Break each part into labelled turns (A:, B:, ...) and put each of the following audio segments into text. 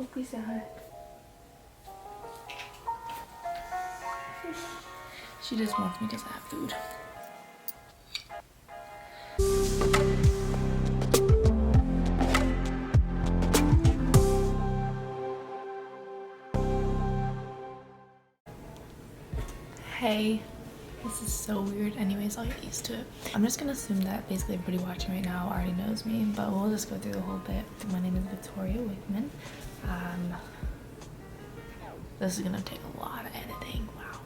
A: Oh, please say hi. She just wants me to have food. Hey, this is so weird. Anyways, I'll get used to it. I'm just gonna assume that basically everybody watching right now already knows me, but we'll just go through the whole bit. My name is Victoria Wickman. This is gonna take a lot of editing. Wow.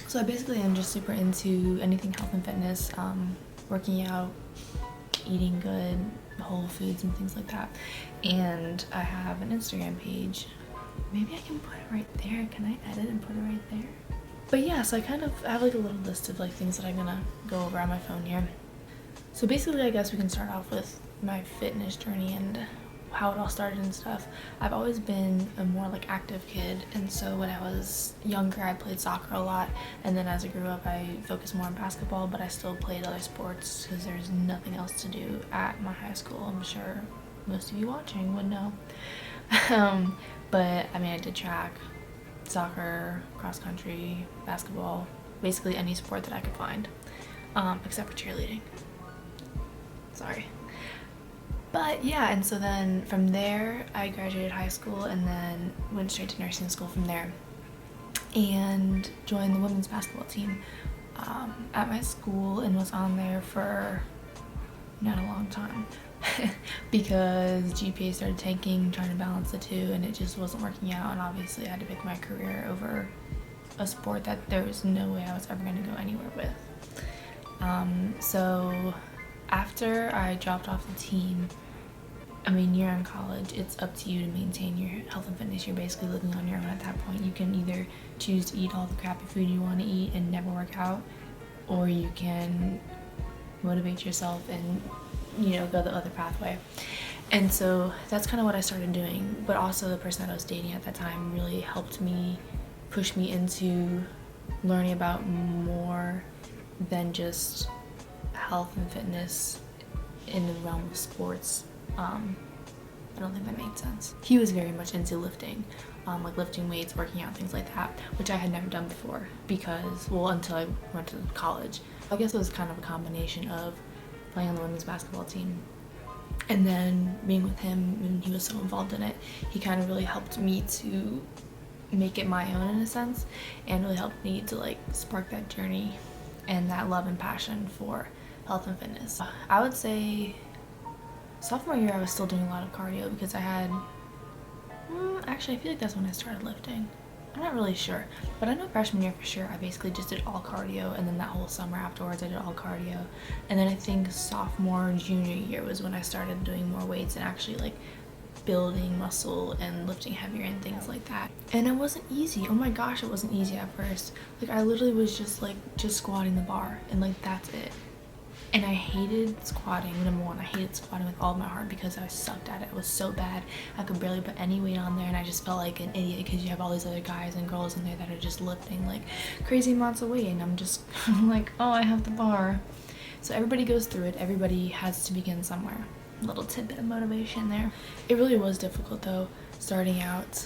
A: So I basically am just super into anything health and fitness, working out, eating good, whole foods and things like that. And I have an Instagram page. Maybe I can put it right there. Can I edit and put it right there? But yeah, so I kind of have like a little list of like things that I'm gonna go over on my phone here. So basically, I guess we can start off with my fitness journey and how it all started and stuff. I've always been a more like active kid, and so when I was younger I played soccer a lot, and then as I grew up I focused more on basketball, but I still played other sports because there's nothing else to do at my high school. I'm sure most of you watching would know. But I mean, I did track, soccer, cross country, basketball, basically any sport that I could find, except for cheerleading. Sorry. But yeah, and so then from there I graduated high school and then went straight to nursing school from there and joined the women's basketball team at my school, and was on there for not a long time because GPA started tanking, trying to balance the two, and it just wasn't working out, and obviously I had to pick my career over a sport that there was no way I was ever going to go anywhere with. So after I dropped off the team, I mean, you're in college, it's up to you to maintain your health and fitness. You're basically living on your own at that point. You can either choose to eat all the crappy food you want to eat and never work out, or you can motivate yourself and, you know, go the other pathway. And so that's kind of what I started doing. But also the person that I was dating at that time really helped me, push me into learning about more than just health and fitness in the realm of sports. I don't think that made sense. He was very much into lifting, like lifting weights, working out, things like that, which I had never done before because, well, until I went to college. I guess it was kind of a combination of playing on the women's basketball team and then being with him, and he was so involved in it. He kind of really helped me to make it my own in a sense, and really helped me to like spark that journey and that love and passion for health and fitness. I would say sophomore year I was still doing a lot of cardio because I had, actually I feel like that's when I started lifting. I'm not really sure, but I know freshman year for sure I basically just did all cardio, and then that whole summer afterwards I did all cardio. And then I think sophomore and junior year was when I started doing more weights and actually like building muscle and lifting heavier and things like that. And it wasn't easy. Oh my gosh, it wasn't easy at first. Like I literally was just squatting the bar and like that's it. And I hated squatting. Number one, I hated squatting with all of my heart because I sucked at it. It was so bad. I could barely put any weight on there, and I just felt like an idiot because you have all these other guys and girls in there that are just lifting like crazy amounts of weight, and I'm just like, oh, I have the bar. So everybody goes through it. Everybody has to begin somewhere. A little tidbit of motivation there. It really was difficult though, starting out.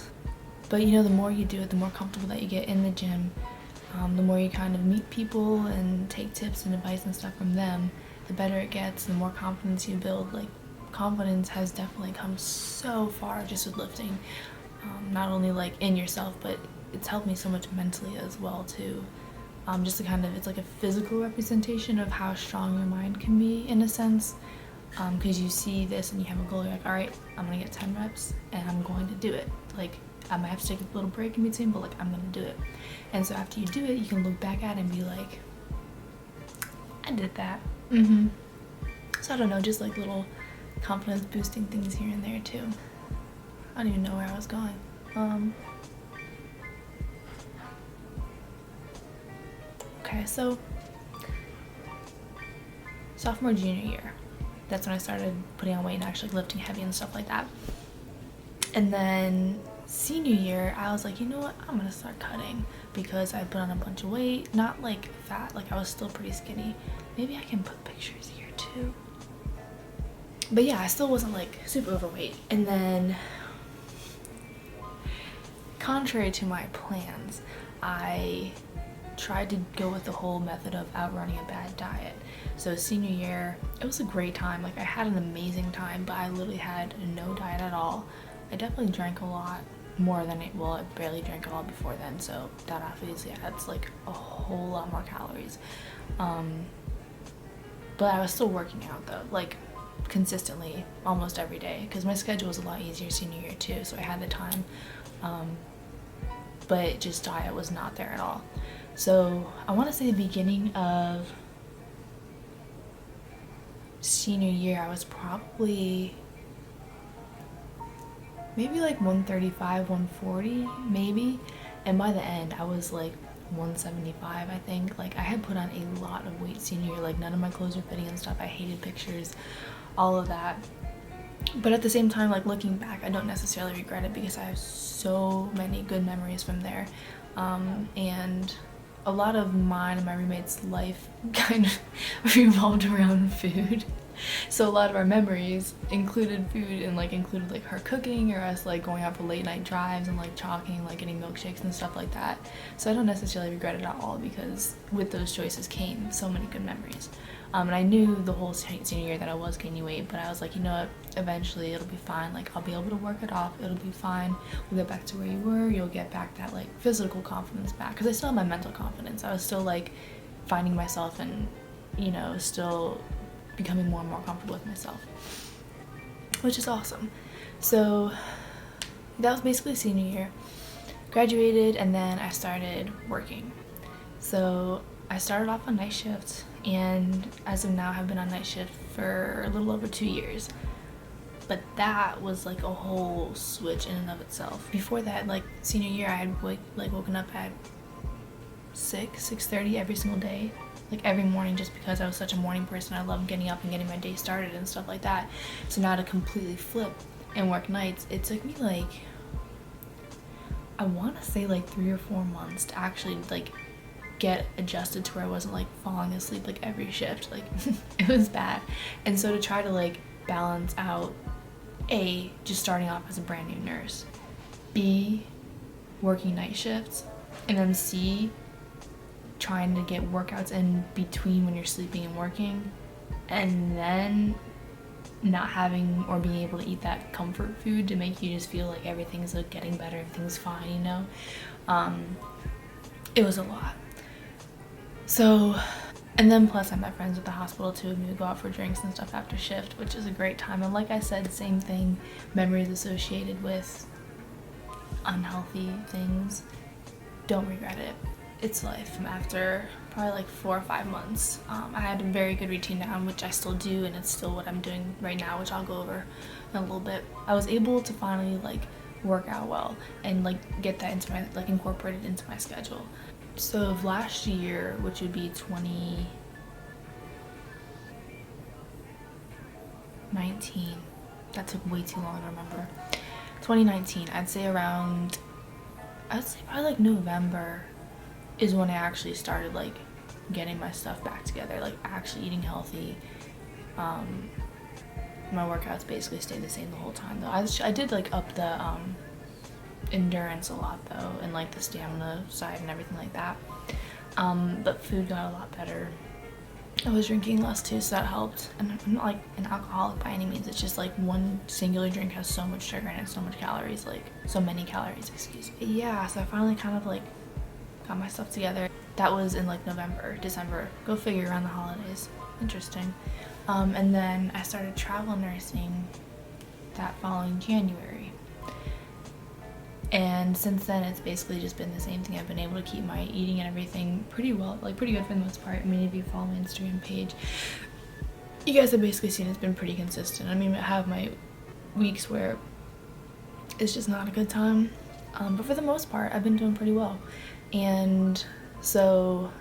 A: But you know, the more you do it, the more comfortable that you get in the gym. The more you kind of meet people and take tips and advice and stuff from them, the better it gets, the more confidence you build. Like, confidence has definitely come so far just with lifting. Not only like in yourself, but it's helped me so much mentally as well too. Just to kind of, it's like a physical representation of how strong your mind can be in a sense. Because you see this and you have a goal, you're like, all right, I'm gonna get 10 reps and I'm going to do it. Like, I might have to take a little break in between, but like, I'm gonna do it. And so after you do it, you can look back at it and be like, I did that. So I don't know, just like little confidence boosting things here and there too. I don't even know where I was going. Okay, so sophomore, junior year, that's when I started putting on weight and actually lifting heavy and stuff like that. And then senior year, I was like, you know what, I'm gonna start cutting because I put on a bunch of weight, not like fat, like I was still pretty skinny. Maybe I can put pictures here too. But yeah, I still wasn't like super overweight. And then contrary to my plans, I tried to go with the whole method of outrunning a bad diet. So senior year, it was a great time. Like, I had an amazing time, but I literally had no diet at all. I definitely drank a lot more than I barely drank at all before then, so that obviously adds like a whole lot more calories. But I was still working out though, like consistently almost every day, because my schedule was a lot easier senior year too, so I had the time. But just diet was not there at all. So I want to say the beginning of senior year, I was probably maybe like 135, 140 maybe, and by the end I was like 175, I think. Like, I had put on a lot of weight senior year, like none of my clothes were fitting and stuff. I hated pictures, all of that. But at the same time, like, looking back, I don't necessarily regret it because I have so many good memories from there. And a lot of mine and my roommate's life kind of revolved around food. So a lot of our memories included food, and like included like her cooking or us like going out for late night drives and like chalking, like getting milkshakes and stuff like that. So I don't necessarily regret it at all, because with those choices came so many good memories. And I knew the whole senior year that I was gaining weight, but I was like, you know what, eventually it'll be fine. Like, I'll be able to work it off, it'll be fine. We'll get back to where you were, you'll get back that like physical confidence back, because I still had my mental confidence. I was still like finding myself and, you know, still becoming more and more comfortable with myself, which is awesome. So that was basically senior year. Graduated, and then I started working. So I started off on night shift, and as of now have been on night shift for a little over 2 years. But that was like a whole switch in and of itself. Before that, like senior year, I had woken up at 6:30 every single day, like every morning, just because I was such a morning person. I love getting up and getting my day started and stuff like that. So now to completely flip and work nights, it took me like, I want to say like 3 or 4 months to actually like get adjusted to where I wasn't like falling asleep like every shift. Like it was bad. And so to try to like balance out, A, just starting off as a brand new nurse, B, working night shifts, and then C, trying to get workouts in between when you're sleeping and working, and then not having or being able to eat that comfort food to make you just feel like everything's like getting better, everything's fine, you know. It was a lot. So, and then plus I met friends at the hospital too, and we would go out for drinks and stuff after shift, which is a great time. And like I said, same thing, memories associated with unhealthy things. Don't regret it. It's life. After probably like 4 or 5 months, I had a very good routine down, which I still do, and it's still what I'm doing right now, which I'll go over in a little bit. I was able to finally like work out well and like get that into my, like incorporated into my schedule. So of last year, which would be 2019, that took way too long to remember. 2019, I'd say probably like November is when I actually started like getting my stuff back together, like actually eating healthy. My workouts basically stayed the same the whole time though. I did like up the endurance a lot though, and like the stamina side and everything like that. But food got a lot better. I was drinking less too, so that helped. And I'm not like an alcoholic by any means. It's just like one singular drink has so much sugar in it, so much calories, like so many calories, excuse me. Yeah, so I finally kind of like got my stuff together. That was in like November, December. Go figure, around the holidays. Interesting. And then I started travel nursing that following January. And since then, it's basically just been the same thing. I've been able to keep my eating and everything pretty well, like pretty good for the most part. I mean, if you follow my Instagram page, you guys have basically seen it's been pretty consistent. I mean, I have my weeks where it's just not a good time, but for the most part, I've been doing pretty well. And so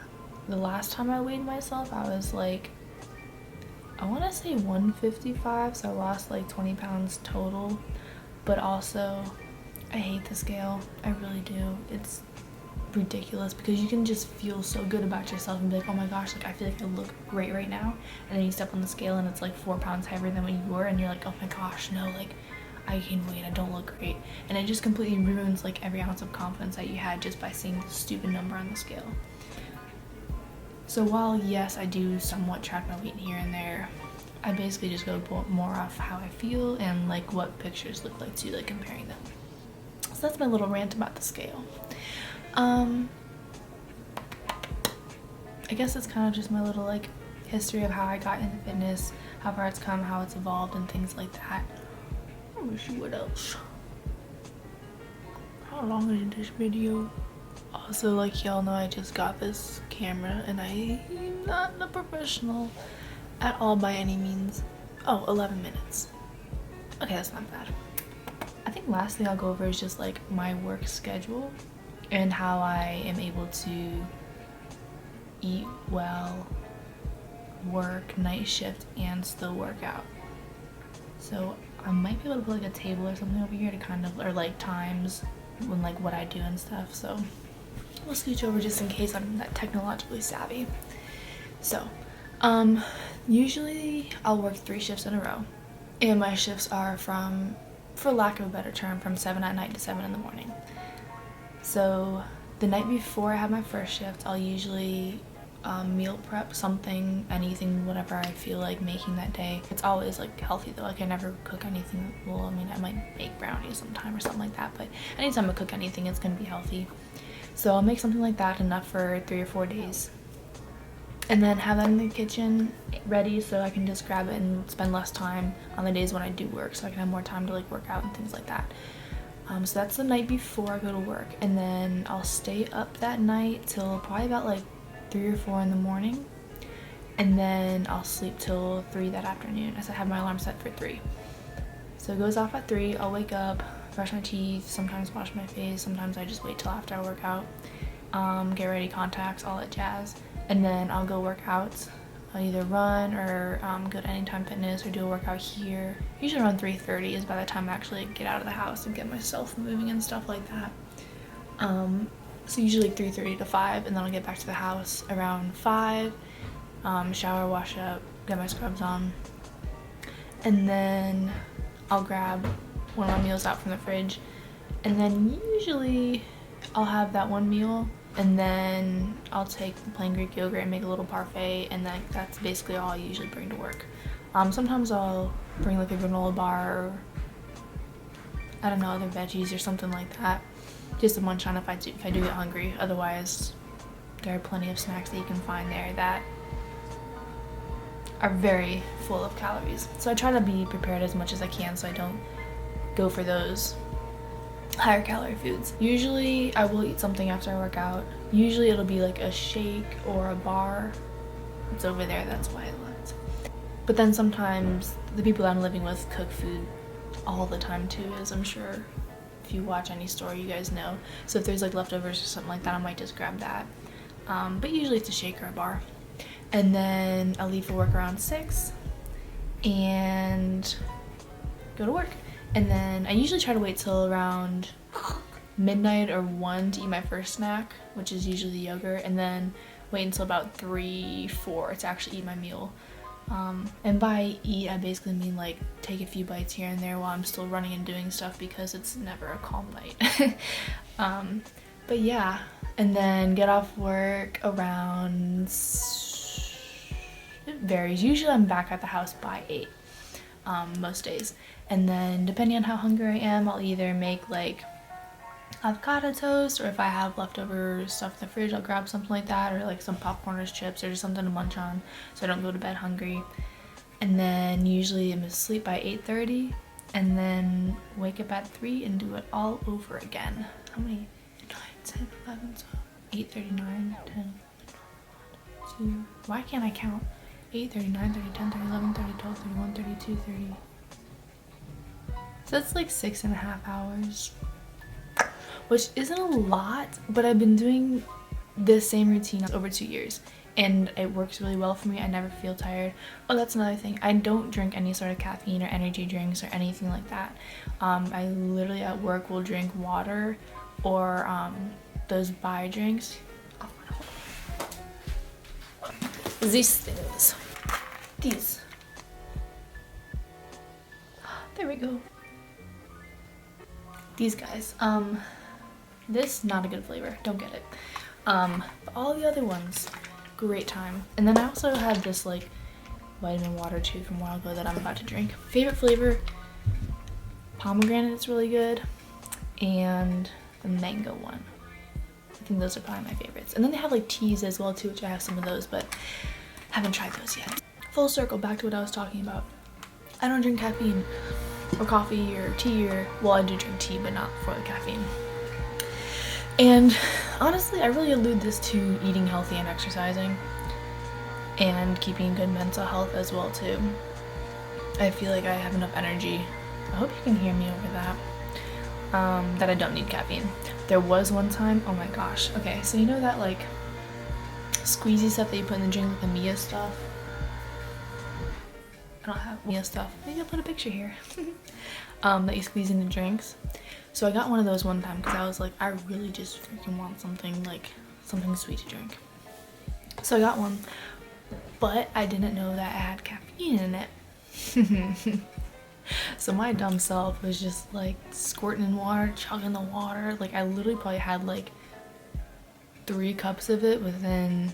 A: the last time I weighed myself, I was like, I want to say 155, so I lost like 20 pounds total. But also, I hate the scale. I really do. It's ridiculous because you can just feel so good about yourself and be like, oh my gosh, like I feel like I look great right now. And then you step on the scale and it's like 4 pounds heavier than what you were, and you're like, oh my gosh, no, like I gain weight, I don't look great, and it just completely ruins like every ounce of confidence that you had just by seeing the stupid number on the scale. So while yes, I do somewhat track my weight here and there, I basically just go more off how I feel and like what pictures look like too, like comparing them. So that's my little rant about the scale. I guess it's kind of just my little like history of how I got into fitness, how far it's come, how it's evolved, and things like that. Let me see what else. How long is this video? Also, like y'all know, I just got this camera and I'm not a professional at all by any means. Oh, 11 minutes. Okay, that's not bad. I think last thing I'll go over is just like my work schedule and how I am able to eat well, work night shift, and still work out. So I might be able to put like a table or something over here to kind of, or like times when like what I do and stuff. So we'll scooch over just in case I'm not technologically savvy. So usually I'll work 3 shifts in a row, and my shifts are from, for lack of a better term, from 7 at night to 7 in the morning. So the night before I have my first shift, I'll usually meal prep something, anything, whatever I feel like making that day. It's always like healthy though, like I never cook anything, well, I mean I might make brownies sometime or something like that, but anytime I cook anything, it's gonna be healthy. So I'll make something like that, enough for 3 or 4 days, and then have that in the kitchen ready so I can just grab it and spend less time on the days when I do work, so I can have more time to like work out and things like that. So that's the night before I go to work, and then I'll stay up that night till probably about like 3 or 4 in the morning, and then I'll sleep till 3 that afternoon, as I have my alarm set for 3. So it goes off at 3, I'll wake up, brush my teeth, sometimes wash my face, sometimes I just wait till after I work out, get ready, contacts, all that jazz, and then I'll go work out. I'll either run or go to Anytime Fitness or do a workout here. Usually around 3:30 is by the time I actually get out of the house and get myself moving and stuff like that. So usually 3:30 to 5, and then I'll get back to the house around 5, shower, wash up, get my scrubs on, and then I'll grab one of my meals out from the fridge, and then usually I'll have that one meal, and then I'll take the plain Greek yogurt and make a little parfait, and then that's basically all I usually bring to work. Sometimes I'll bring like a granola bar or, I don't know, other veggies or something like that, just to munch on if I do get hungry. Otherwise, there are plenty of snacks that you can find there that are very full of calories. So I try to be prepared as much as I can so I don't go for those higher calorie foods. Usually I will eat something after I work out. Usually it'll be like a shake or a bar. It's over there, that's why I left. But then sometimes the people that I'm living with cook food all the time too, as I'm sure if you watch any story you guys know. So if there's like leftovers or something like that, I might just grab that. But usually it's a shake or a bar. And then I'll leave for work around 6 and go to work. And then I usually try to wait till around midnight or 1 to eat my first snack, which is usually the yogurt, and then wait until about 3, 4 to actually eat my meal. And by eat, I basically mean like take a few bites here and there while I'm still running and doing stuff, because it's never a calm bite. But yeah, and then get off work around, it varies. Usually I'm back at the house by 8, most days. And then depending on how hungry I am, I'll either make like avocado toast, or if I have leftover stuff in the fridge, I'll grab something like that, or like some popcorn or chips or just something to munch on so I don't go to bed hungry. And then usually I'm asleep by 8:30, and then wake up at 3 and do it all over again. How many? 9, 10, 11, 12, 8:30, 9, 10, 2. Why can't I count? 8:30, 9:30, 10:30, 11:30, 12:30, 1:30, 2:30. So that's like 6.5 hours, which isn't a lot, but I've been doing this same routine over 2 years, and it works really well for me. I never feel tired. Oh, that's another thing. I don't drink any sort of caffeine or energy drinks or anything like that. I literally at work will drink water or those Bai drinks. These things. These. There we go. These guys. This, not a good flavor. Don't get it. But all the other ones, great time. And then I also had this like vitamin water too from a while ago that I'm about to drink. Favorite flavor, pomegranate is really good, and the mango one. I think those are probably my favorites. And then they have like teas as well too, which I have some of those, but haven't tried those yet. Full circle back to what I was talking about. I don't drink caffeine or coffee or tea, or well, I do drink tea, but not for the caffeine. And honestly, I really allude this to eating healthy and exercising and keeping good mental health as well too. I feel like I have enough energy. I hope you can hear me over that. That I don't need caffeine. There was one time, oh my gosh. Okay, so you know that like squeezy stuff that you put in the drink, like the Mia stuff? I don't have Mia stuff. Maybe I'll put a picture here. That you squeeze in the drinks. So I got one of those one time because I was like, I really just freaking want something sweet to drink. So I got one, but I didn't know that it had caffeine in it. So my dumb self was just like squirting in water, chugging the water. Like I literally probably had like 3 cups of it within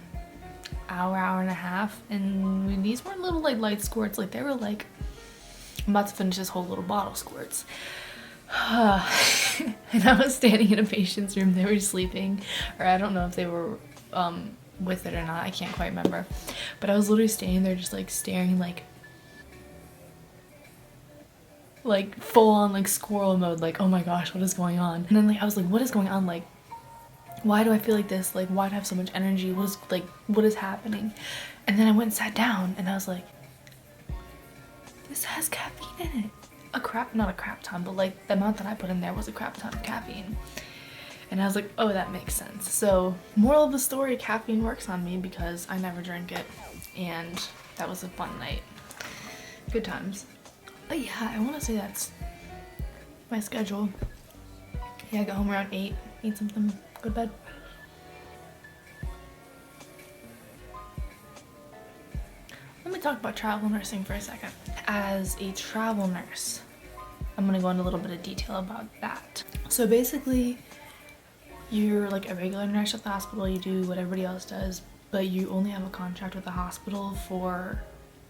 A: hour and a half. And these weren't little like light squirts, like they were like, I'm about to finish this whole little bottle squirts. And I was standing in a patient's room, they were sleeping, or I don't know if they were with it or not, I can't quite remember. But I was literally standing there just like staring like full on like squirrel mode, like oh my gosh, what is going on? And then like I was like, what is going on? Like why do I feel like this? Like why do I have so much energy? What is happening? And then I went and sat down and I was like, this has caffeine in it. Not a crap ton, but like the amount that I put in there was a crap ton of caffeine. And I was like, oh, that makes sense. So moral of the story, caffeine works on me because I never drink it. And that was a fun night. Good times. But yeah, I want to say that's my schedule. Yeah, I got home around 8, eat something, go to bed. Let me talk about travel nursing for a second. As a travel nurse, I'm gonna go into a little bit of detail about that. So basically, you're like a regular nurse at the hospital, you do what everybody else does, but you only have a contract with the hospital for,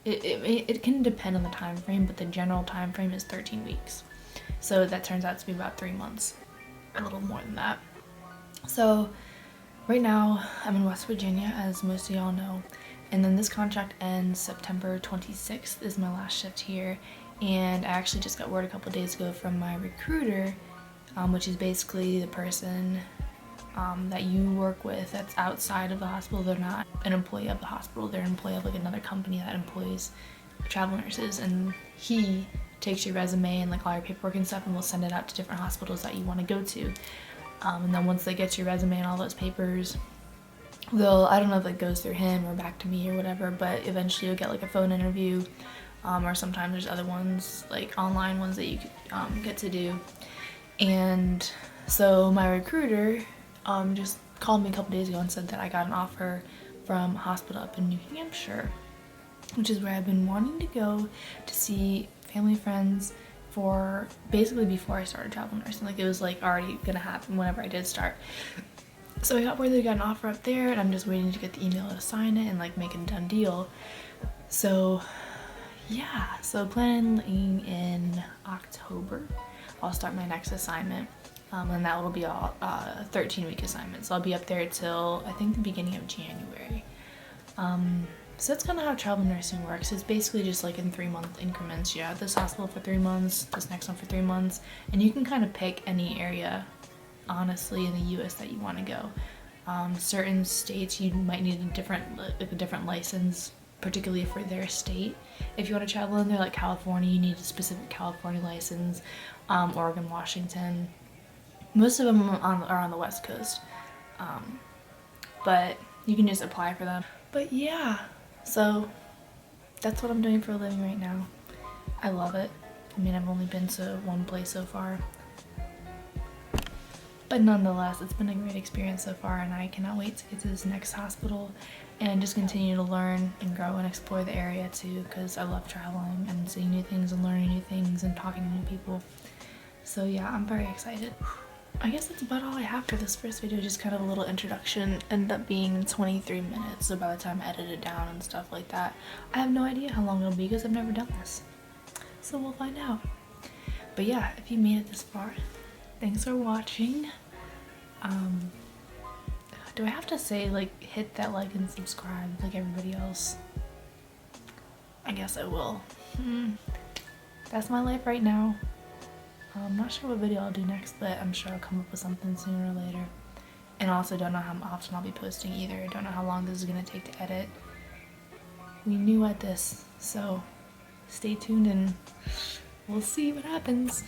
A: it can depend on the time frame, but the general time frame is 13 weeks. So that turns out to be about 3 months, a little more than that. So right now, I'm in West Virginia, as most of y'all know. And then this contract ends September 26th is my last shift here. And I actually just got word a couple days ago from my recruiter, which is basically the person that you work with that's outside of the hospital. They're not an employee of the hospital, they're an employee of like another company that employs travel nurses. And he takes your resume and like all your paperwork and stuff and will send it out to different hospitals that you want to go to. And then once they get your resume and all those papers, I don't know if it goes through him or back to me or whatever, but eventually you'll get like a phone interview, or sometimes there's other ones, like online ones that you get to do. And so my recruiter just called me a couple days ago and said that I got an offer from a hospital up in New Hampshire, which is where I've been wanting to go to see family, friends for basically before I started travel nursing. Like it was like already gonna happen whenever I did start. So I got word that I got an offer up there, and I'm just waiting to get the email to sign it and like make it a done deal. So yeah, so planning in October, I'll start my next assignment, and that will be a 13-week assignment. So I'll be up there till I think the beginning of January. So that's kind of how travel nursing works. It's basically just like in 3-month increments. You're at this hospital for 3 months, this next one for 3 months, and you can kind of pick any area, honestly, in the US that you want to go. Certain states you might need a different license, particularly for their state. If you want to travel in there, like California, you need a specific California license. Oregon, Washington, most of them are on the West Coast, but you can just apply for them. But yeah, so that's what I'm doing for a living right now. I love it. I mean, I've only been to one place so far, but nonetheless, it's been a great experience so far, and I cannot wait to get to this next hospital and just continue to learn and grow and explore the area too, because I love traveling and seeing new things and learning new things and talking to new people. So yeah, I'm very excited. I guess that's about all I have for this first video, just kind of a little introduction. Ended up being 23 minutes, so by the time I edit it down and stuff like that, I have no idea how long it'll be because I've never done this. So we'll find out. But yeah, if you made it this far, thanks for watching. Do I have to say, like, hit that like and subscribe like everybody else? I guess I will. That's my life right now. I'm not sure what video I'll do next, but I'm sure I'll come up with something sooner or later. And I also don't know how often I'll be posting either. I don't know how long this is gonna take to edit. We new at this, so stay tuned and we'll see what happens.